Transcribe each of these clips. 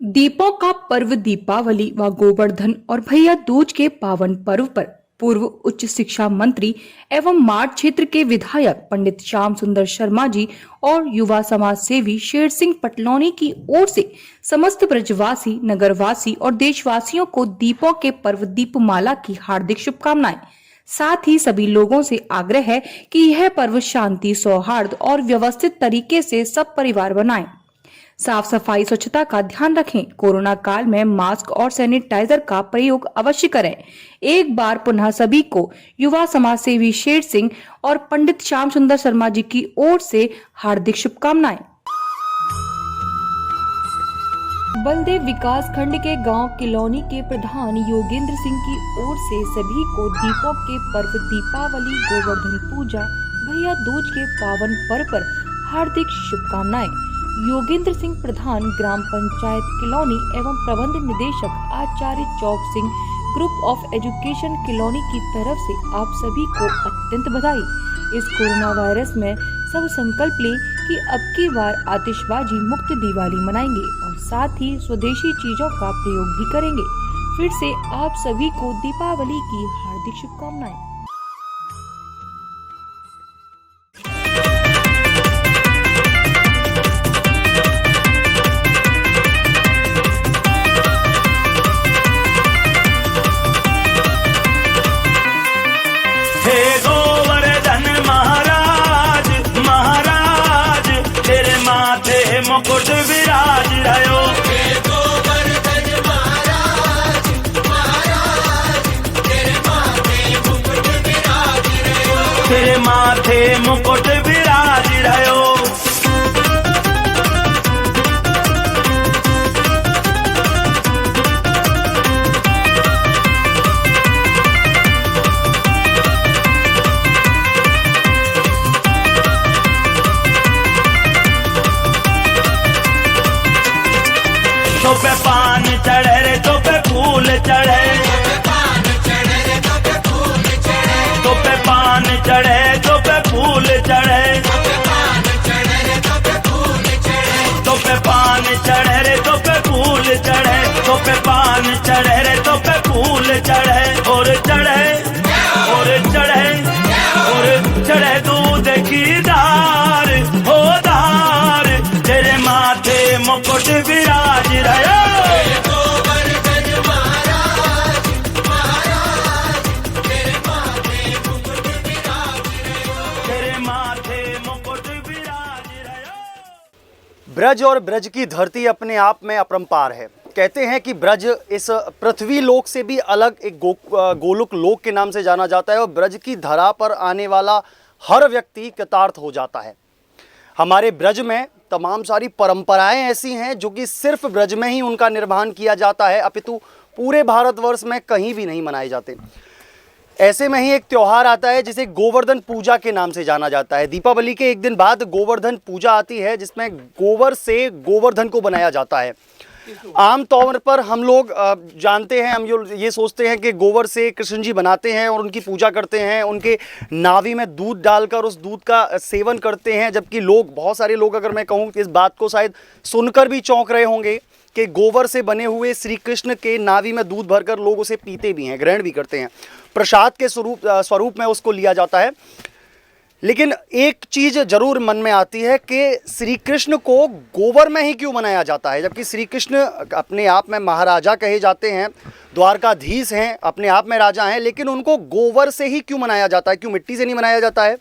दीपों का पर्व दीपावली व गोवर्धन और भैया दूज के पावन पर्व पर पूर्व उच्च शिक्षा मंत्री एवं माठ क्षेत्र के विधायक पंडित श्याम सुंदर शर्मा जी और युवा समाज सेवी शेर सिंह पटलौनी की ओर से समस्त ब्रजवासी, नगरवासी और देशवासियों को दीपों के पर्व दीपमाला की हार्दिक शुभकामनाएं। साथ ही सभी लोगों से आग्रह है कि यह पर्व शांति, सौहार्द और व्यवस्थित तरीके से सब परिवार मनाएं। साफ सफाई, स्वच्छता का ध्यान रखें। कोरोना काल में मास्क और सैनिटाइजर का प्रयोग अवश्य करें। एक बार पुनः सभी को युवा समाज सेवी शेर सिंह और पंडित श्याम सुंदर शर्मा जी की ओर से हार्दिक शुभकामनाएं। बलदेव विकास खंड के गांव किलौनी के प्रधान योगेंद्र सिंह की ओर से सभी को दीपों के पर्व दीपावली, गोवर्धन पूजा, भैया दूज के पावन पर्व पर हार्दिक शुभकामनाएं। योगेंद्र सिंह प्रधान ग्राम पंचायत किलौनी एवं प्रबंध निदेशक आचार्य चौक सिंह ग्रुप ऑफ एजुकेशन किलौनी की तरफ से आप सभी को अत्यंत बधाई। इस कोरोना वायरस में सब संकल्प लें कि अब की बार आतिशबाजी मुक्त दिवाली मनाएंगे और साथ ही स्वदेशी चीजों का प्रयोग भी करेंगे। फिर से आप सभी को दीपावली की हार्दिक शुभकामनाएं। हे गोवर्धन महाराज महाराज, तेरे माथे मुकुट विराज रहो। हे गोवर्धन महाराज महाराज, तेरे माथे मुकुट विराज रहो। तेरे माथे मुकुट विराज रहो। तो पे पान चढ़े रे, तो पे फूल चढ़े, पान चढ़े रे तो पे फूल चढ़े, तो पे पान चढ़े, तो पे फूल चढ़े, पान चढ़े रे तो पे फूल चढ़े, तो पे पान चढ़े रे, तो पे फूल चढ़े, तो पे पान चढ़े रे, तो पे फूल चढ़े। और चढ़े और चढ़े और चढ़े दूध की धार, हो धार, तेरे माथे मुकुट विराज रहो। गोवर्धन महाराज महाराज, तेरे माथे मुकुट विराज रहो। तेरे माथे मुकुट विराज रहो। ब्रज और ब्रज की धरती अपने आप में अपरंपार है। कहते हैं कि ब्रज इस पृथ्वी लोक से भी अलग एक गोलोक लोक के नाम से जाना जाता है और ब्रज की धरा पर आने वाला हर व्यक्ति कृतार्थ हो जाता है। हमारे ब्रज में तमाम सारी परंपराएं ऐसी हैं जो कि सिर्फ ब्रज में ही उनका निर्वहन किया जाता है, अपितु पूरे भारतवर्ष में कहीं भी नहीं मनाए जाते। ऐसे में ही एक त्यौहार आता है जिसे गोवर्धन पूजा के नाम से जाना जाता है। दीपावली के एक दिन बाद गोवर्धन पूजा आती है जिसमें गोबर से गोवर्धन को बनाया जाता है। आम तौर पर हम लोग जानते हैं, हम ये सोचते हैं कि गोबर से कृष्ण जी बनाते हैं और उनकी पूजा करते हैं, उनके नाभि में दूध डालकर उस दूध का सेवन करते हैं। जबकि लोग, बहुत सारे लोग, अगर मैं कहूँ इस बात को शायद सुनकर भी चौंक रहे होंगे कि गोबर से बने हुए श्री कृष्ण के नाभि में दूध भरकर लोग उसे पीते भी हैं, ग्रहण भी करते हैं, प्रसाद के स्वरूप में उसको लिया जाता है। लेकिन एक चीज़ जरूर मन में आती है कि श्री कृष्ण को गोबर में ही क्यों मनाया जाता है, जबकि श्री कृष्ण अपने आप में महाराजा कहे जाते हैं, द्वारकाधीश हैं, अपने आप में राजा हैं, लेकिन उनको गोबर से ही क्यों मनाया जाता है? क्यों मिट्टी से नहीं मनाया जाता है?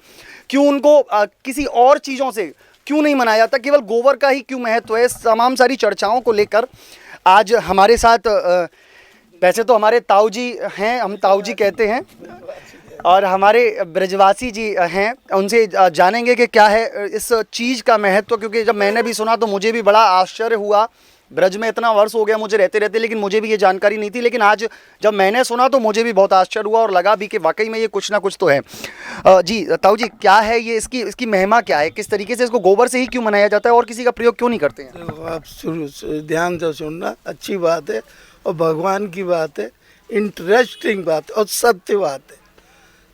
क्यों उनको किसी और चीज़ों से क्यों नहीं मनाया जाता? केवल गोबर का ही क्यों महत्व है? तमाम सारी चर्चाओं को लेकर आज हमारे साथ वैसे तो हमारे ताऊ जी हैं, हम ताऊ जी कहते हैं, और हमारे ब्रजवासी जी हैं, उनसे जानेंगे कि क्या है इस चीज़ का महत्व। क्योंकि जब मैंने भी सुना तो मुझे भी बड़ा आश्चर्य हुआ। ब्रज में इतना वर्ष हो गया मुझे रहते रहते, लेकिन मुझे भी ये जानकारी नहीं थी। लेकिन आज जब मैंने सुना तो मुझे भी बहुत आश्चर्य हुआ और लगा भी कि वाकई में ये कुछ ना कुछ तो है। जी ताऊ जी, क्या है ये, इसकी महिमा क्या है? किस तरीके से इसको गोबर से ही क्यों मनाया जाता है और किसी का प्रयोग क्यों नहीं करते हैं? तो आप शुरू से ध्यान से सुनना, अच्छी बात है और भगवान की बात है, इंटरेस्टिंग बात और सत्य बात है।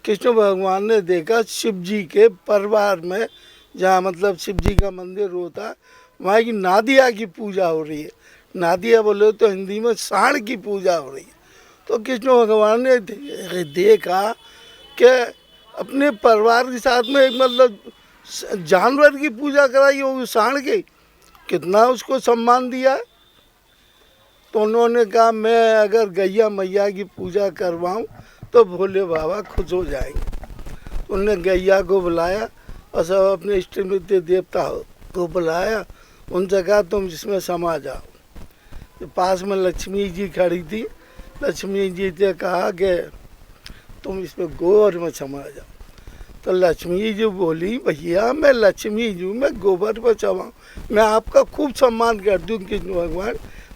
कृष्ण भगवान ने देखा शिव जी के परिवार में, जहाँ मतलब शिव जी का मंदिर होता, वहाँ की नादिया की पूजा हो रही है। नादिया बोले तो हिंदी में सांड की पूजा हो रही है। तो कृष्ण भगवान ने देखा कि अपने परिवार के साथ में एक मतलब जानवर की पूजा कराई हो, सांड की, कितना उसको सम्मान दिया है। तो उन्होंने कहा मैं अगर गैया मैया की पूजा करवाऊं तो भोले बाबा खुश हो जाएंगे। उन्होंने गैया को बुलाया और सब अपने इष्ट मित्र देवता को बुलाया, उनसे कहा तुम इसमें समा जाओ। तो पास में लक्ष्मी जी खड़ी थी, लक्ष्मी जी से कहा कि तुम इसमें गोबर में समा जाओ। तो लक्ष्मी जी बोली भैया मैं लक्ष्मी जी हूँ, मैं गोबर पर समाऊँ, मैं आपका खूब सम्मान करती हूँ कृष्ण भगवान,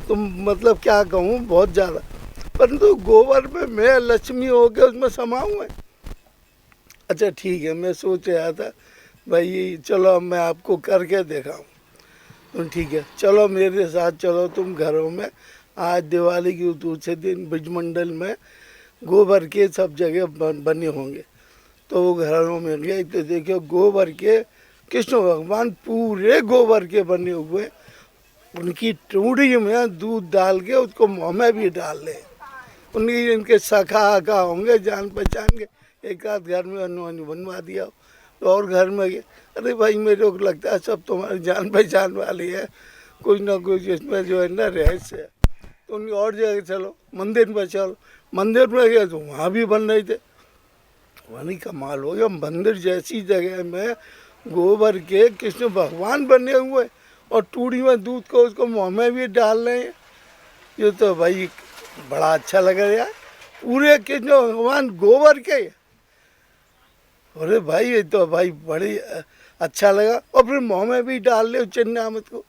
तुम मतलब क्या कहूँ बहुत ज़्यादा, परंतु गोबर में मैं लक्ष्मी होकर उसमें समाऊँ मैं। अच्छा ठीक है, मैं सोच रहा था भाई चलो अब मैं आपको करके दिखाऊँ। तो ठीक है चलो मेरे साथ चलो तुम घरों में, आज दिवाली के दूसरे दिन ब्रजमंडल में गोबर के सब जगह बने होंगे। तो वो घरों में गए तो देखो गोबर के कृष्ण भगवान पूरे गोबर के बने हुए, उनकी टूड़ी में दूध डाल के उसको मुँह में भी डाल लें। उनकी इनके सखा होंगे जान पहचान के, एक आध घर में उन्होंने बनवा दिया। तो और घर में गए, अरे भाई मेरे को लगता है सब तुम्हारी जान पहचान वाली है, कुछ ना कुछ इसमें जो है ना रहस्य है। तो उनकी और जगह चलो, मंदिर में चलो, मंदिर में गए तो वहाँ भी बन रहे थे। वही कमाल हो गया, मंदिर जैसी जगह में गोबर के कृष्ण भगवान बने हुए और टूड़ी में दूध को उसको मुँह में भी डाल रहे हैं। ये तो भाई बड़ा अच्छा लग रहा है, पूरे कृष्ण भगवान गोबर के। अरे भाई ये तो भाई बड़ी अच्छा लगा, और फिर मुँह में भी डाल ले चिन्नामत को।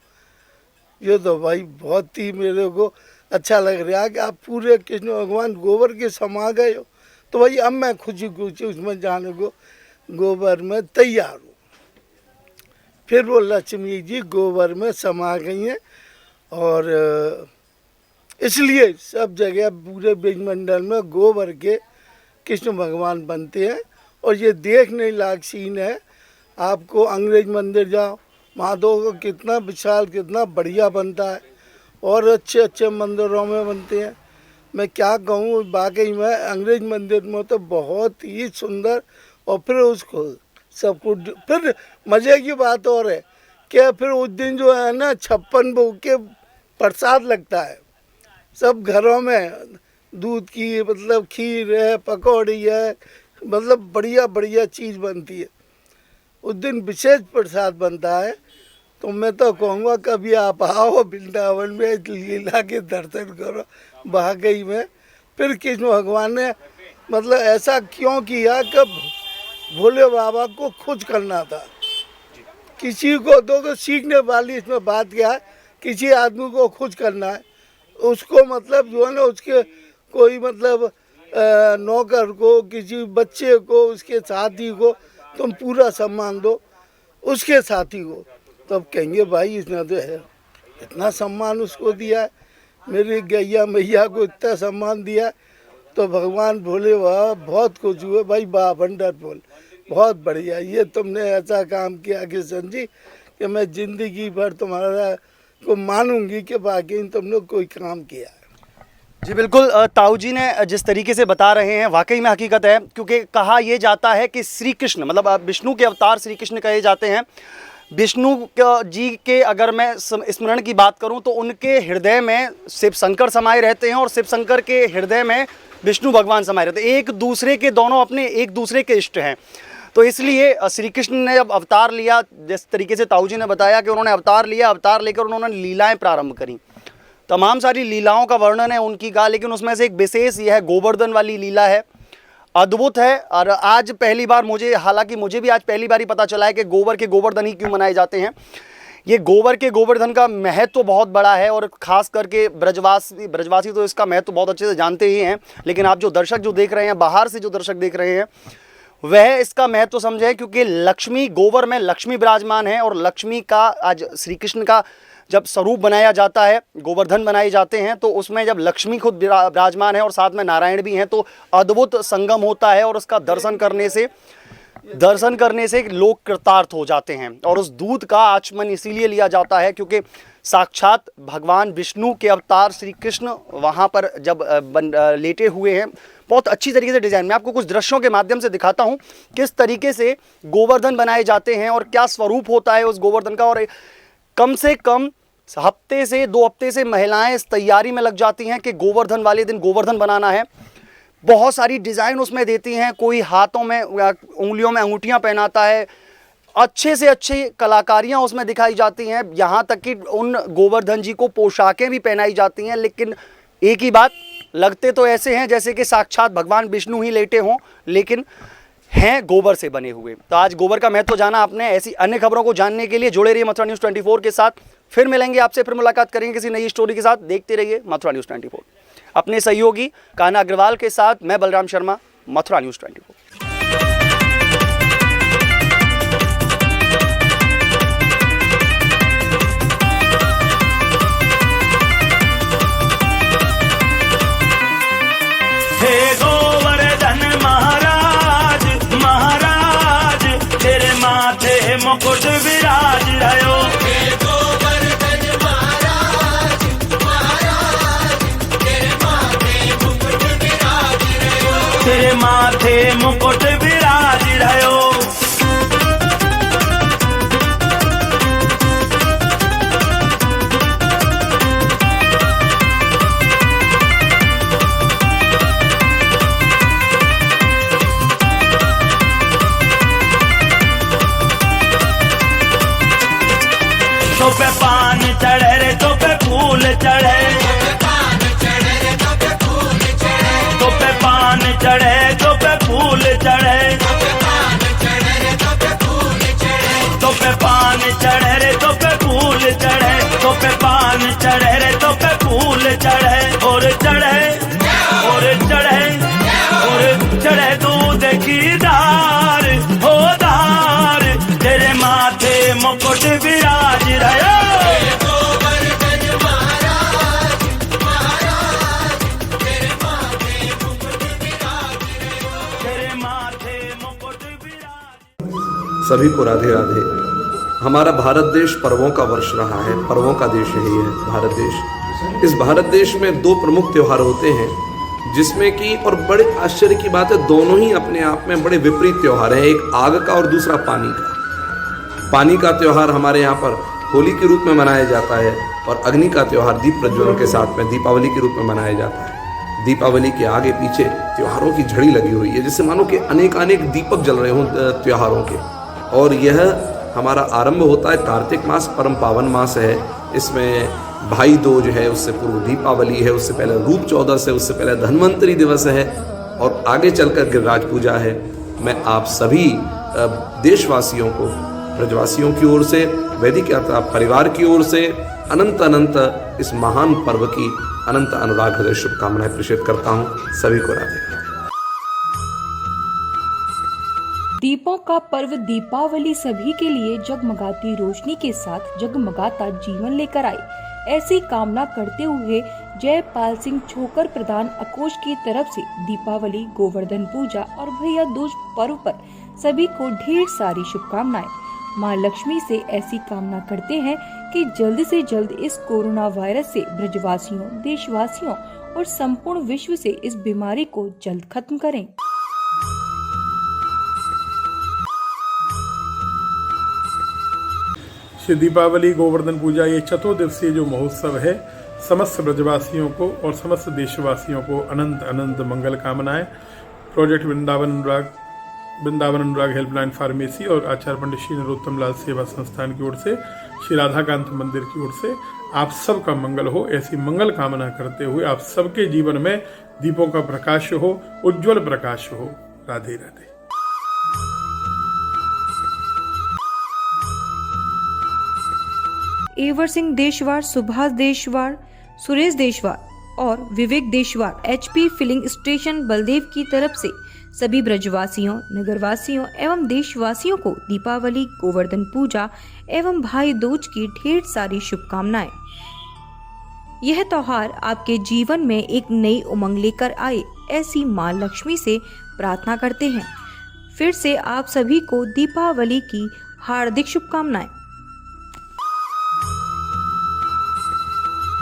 ये तो भाई बहुत ही मेरे को अच्छा लग रहा है कि आप पूरे कृष्ण भगवान गोबर के समा गए हो। तो भाई अब मैं खुशी खुशी उसमें जाने को गोबर में तैयार हूँ। फिर वो लक्ष्मी जी गोबर में समा गई हैं और इसलिए सब जगह पूरे ब्रजमंडल में गोबर के कृष्ण भगवान बनते हैं। और ये देखने लायक सीन है, आपको अंग्रेज मंदिर जाओ, महादेव को कितना विशाल कितना बढ़िया बनता है, और अच्छे अच्छे मंदिरों में बनते हैं। मैं क्या कहूँ, वाकई में अंग्रेज मंदिर में तो बहुत ही सुंदर। और फिर उसको सब कुछ, फिर मज़े की बात और है कि फिर उस दिन जो है ना 56 भोग के प्रसाद लगता है सब घरों में, दूध की मतलब खीर है, पकौड़ी है, मतलब बढ़िया बढ़िया चीज़ बनती है। उस दिन विशेष प्रसाद बनता है। तो मैं तो कहूँगा कभी आप आओ वृंदावन में, लीला के दर्शन करो वाकई में। फिर कृष्ण भगवान ने मतलब ऐसा क्यों किया कि भोले बाबा को खुश करना था। किसी को तो सीखने वाली इसमें बात क्या है, किसी आदमी को खुश करना है, उसको मतलब जो है ना उसके कोई मतलब नौकर को, किसी बच्चे को, उसके साथी को तुम पूरा सम्मान दो, उसके साथी को। तब कहेंगे भाई इसने तो है इतना सम्मान उसको दिया है, मेरी गैया मैया को इतना सम्मान दिया, तो भगवान भोले बाबा बहुत खुश हुए। भाई वाह वंडरफुल, बहुत बढ़िया, ये तुमने ऐसा काम किया किशन जी कि मैं ज़िंदगी भर तुम्हारा को मानूंगी कि वाकई तुमने कोई काम किया है। जी बिल्कुल, ताऊ जी ने जिस तरीके से बता रहे हैं वाकई में हकीकत है, क्योंकि कहा यह जाता है कि श्री कृष्ण मतलब विष्णु के अवतार श्री कृष्ण कहे जाते हैं। विष्णु जी के अगर मैं स्मरण की बात करूं तो उनके हृदय में शिव शंकर समाये रहते हैं और शिव शंकर के हृदय में विष्णु भगवान समाये रहते हैं। एक दूसरे के दोनों अपने एक दूसरे के इष्ट हैं। तो इसलिए श्री कृष्ण ने जब अवतार लिया, जिस तरीके से ताऊ जी ने बताया कि उन्होंने अवतार लिया, अवतार लेकर उन्होंने लीलाएं प्रारंभ करी। तमाम सारी लीलाओं का वर्णन है उनकी का, लेकिन उसमें से एक विशेष यह है गोवर्धन वाली लीला है, अद्भुत है। और आज पहली बार मुझे, हालांकि मुझे भी आज पहली बार ही पता चला है कि गोबर के गोवर्धन ही क्यों मनाए जाते हैं। ये गोबर के गोवर्धन का महत्व तो बहुत बड़ा है, और ख़ास करके ब्रजवासी तो इसका महत्व बहुत अच्छे से जानते ही हैं। लेकिन आप जो दर्शक जो देख रहे हैं, बाहर से जो दर्शक देख रहे हैं, वह इसका महत्व समझे, क्योंकि लक्ष्मी, गोबर में लक्ष्मी विराजमान है। और लक्ष्मी का आज श्री कृष्ण का जब स्वरूप बनाया जाता है, गोवर्धन बनाए जाते हैं, तो उसमें जब लक्ष्मी खुद विराजमान है और साथ में नारायण भी हैं, तो अद्भुत संगम होता है। और उसका दर्शन करने से दर्शन करने से लोग कृतार्थ हो जाते हैं। और उस दूध का आचमन इसीलिए लिया जाता है क्योंकि साक्षात भगवान विष्णु के अवतार श्री कृष्ण वहाँ पर जब लेटे हुए हैं। बहुत अच्छी तरीके से डिज़ाइन, मैं आपको कुछ दृश्यों के माध्यम से दिखाता हूँ किस तरीके से गोवर्धन बनाए जाते हैं और क्या स्वरूप होता है उस गोवर्धन का। और कम से कम हफ्ते से 2 हफ्ते से महिलाएं इस तैयारी में लग जाती हैं कि गोवर्धन वाले दिन गोवर्धन बनाना है। बहुत सारी डिज़ाइन उसमें देती हैं, कोई हाथों में उंगलियों में अंगूठियां पहनाता है, अच्छे से अच्छी कलाकारियां उसमें दिखाई जाती हैं। यहाँ तक कि उन गोवर्धन जी को पोशाकें भी पहनाई जाती हैं। लेकिन एक ही बात, लगते तो ऐसे हैं जैसे कि साक्षात भगवान विष्णु ही लेटे हों, लेकिन हैं गोबर से बने हुए। तो आज गोबर का महत्व जाना आपने। ऐसी अन्य खबरों को जानने के लिए जुड़े रहिए मथुरा न्यूज़ 24 के साथ। फिर मिलेंगे आपसे, फिर मुलाकात करेंगे किसी नई स्टोरी के साथ। देखते रहिए मथुरा न्यूज़ 24। अपने सहयोगी कान्हा अग्रवाल के साथ मैं बलराम शर्मा, मथुरा न्यूज़ 24। हे गोवर्धन महाराज महाराज, तेरे माथे मुकुट विराज रहो। हे गोवर्धन महाराज महाराज, तेरे माथे मुकुट विराज रहो। तेरे माथे मुकुट विराज रहो। तो पे पान चढ़े रे, तो पे फूल चढ़े, पान चढ़े रे तो पे फूल चढ़े, तो पे पान चढ़े, तो पे फूल चढ़े, पान चढ़े रे तो पे फूल चढ़े, तो पे पान चढ़े रे, तो पे फूल चढ़े, तो पे पान चढ़े रे, तो पे फूल चढ़े। और चढ़े और चढ़े और चढ़े दूध की धार हो धार, तेरे माथे मुकुट विराज रहो। हे गोवर्धन महाराज महाराज, तेरे माथे मुकुट विराज रहो। तेरे माथे मुकुट विराज। सभी को राधे राधे। हमारा भारत देश पर्वों का वर्ष रहा है, पर्वों का देश यही है भारत देश। इस भारत देश में 2 प्रमुख त्यौहार होते हैं जिसमें कि, और बड़े आश्चर्य की बात है, दोनों ही अपने आप में बड़े विपरीत त्यौहार हैं। एक आग का और दूसरा पानी का। पानी का त्यौहार हमारे यहाँ पर होली के रूप में मनाया जाता है और अग्नि का त्यौहार दीप प्रज्वलन के साथ में दीपावली के रूप में मनाया जाता है। दीपावली के आगे पीछे त्योहारों की झड़ी लगी हुई है, जिससे मानो कि अनेक दीपक जल रहे हों त्योहारों के। और यह हमारा आरंभ होता है कार्तिक मास, परम पावन मास है। इसमें भाई दूज है, उससे पूर्व दीपावली है, उससे पहले रूप चौदस है, उससे पहले धन्वंतरि दिवस है और आगे चलकर गिरिराज पूजा है। मैं आप सभी देशवासियों को, ब्रजवासियों की ओर से, वैदिक यात्रा परिवार की ओर से अनंत इस महान पर्व की अनंत अनुराग हृदय शुभकामनाएं प्रेषित करता हूँ। सभी को राधे राधे। दीपों का पर्व दीपावली सभी के लिए जगमगाती रोशनी के साथ जगमगाता जीवन लेकर आए, ऐसी कामना करते हुए जयपाल सिंह छोकर प्रधान अकोष की तरफ से दीपावली, गोवर्धन पूजा और भैया दूज पर्व पर सभी को ढेर सारी शुभकामनाएं। माँ लक्ष्मी से ऐसी कामना करते हैं कि जल्द से जल्द इस कोरोना वायरस से ब्रजवासियों, देशवासियों और संपूर्ण विश्व से इस बीमारी को जल्द खत्म करें। श्री दीपावली गोवर्धन पूजा ये चतुर्दिवसीय जो महोत्सव है, समस्त ब्रजवासियों को और समस्त देशवासियों को अनंत अनंत मंगल कामनाएं। प्रोजेक्ट वृंदावन अनुराग हेल्पलाइन फार्मेसी और आचार्य पंडित श्री नरोत्तम लाल सेवा संस्थान की ओर से, श्री राधाकांत मंदिर की ओर से आप सबका मंगल हो, ऐसी मंगल कामना करते हुए आप सबके जीवन में दीपों का प्रकाश हो, उज्जवल प्रकाश हो। राधे राधे। एवर सिंह देशवार, सुभाष देशवार, सुरेश देशवार और विवेक देशवार HP फिलिंग स्टेशन बलदेव की तरफ से सभी ब्रजवासियों, नगरवासियों एवं देशवासियों को दीपावली, गोवर्धन पूजा एवं भाई दूज की ढेर सारी शुभकामनाएं। यह त्योहार आपके जीवन में एक नई उमंग लेकर आए, ऐसी मां लक्ष्मी से प्रार्थना करते हैं। फिर से आप सभी को दीपावली की हार्दिक शुभकामनाएं।